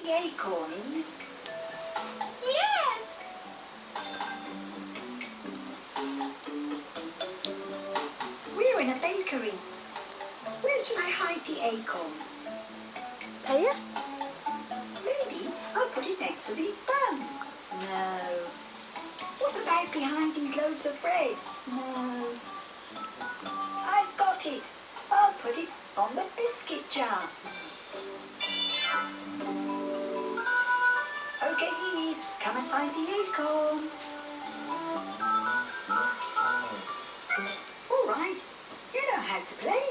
the acorn, Eve? Yes! We're in a bakery. Where should I hide the acorn? Here? Maybe I'll put it next to these buns. No. What about behind these loaves of bread? No. I've got it. I'll put it on the biscuit jar. Okay, Eve, come and find the acorn. All right, you know how to play.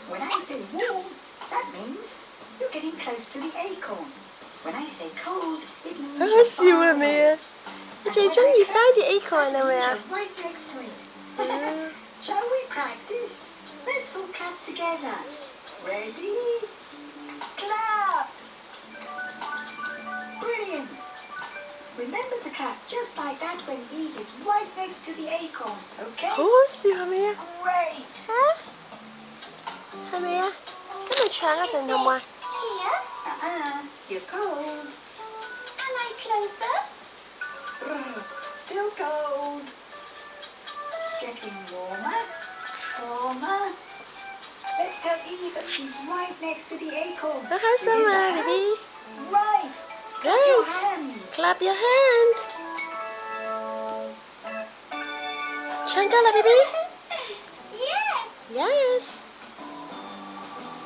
When I say warm, that means you're getting close to the acorn. When I say cold, it means Hả you're siêu far rồi away. mẹ. Chị trông gì phá đi acorn nè That mẹ. means you're right next to it. Shall we practice? Let's all clap together. Ready? Clap! Brilliant! Remember to clap just like that when Eve is right next to the acorn, okay? Hả siêu hả mẹ. Great! Hả? Hả mẹ? Cái mà choáng ở trên không à? Here? You're cold. Am I closer? Still cold. Getting warmer. Warmer. Let's tell Eve that she's right next to the acorn. Nó hết sao mà baby. Right. Clap your Great. hands. Clap your hands. Choáng cả là baby. Yes! Yes.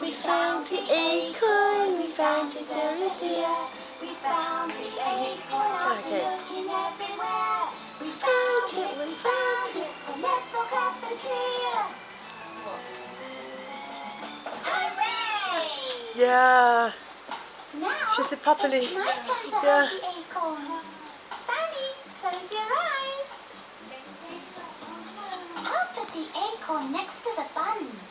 We found the acorn. We found it very here. We found the acorn out Okay. looking everywhere. We found it. We found it. So let's all clap and cheer. Hooray! Yeah. Now She said properly. it's my turn to Yeah. hold the acorn. Sally, close your eyes. I'll put the acorn next to the buns.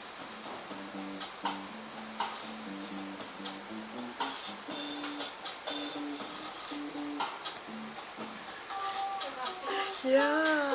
Yeah.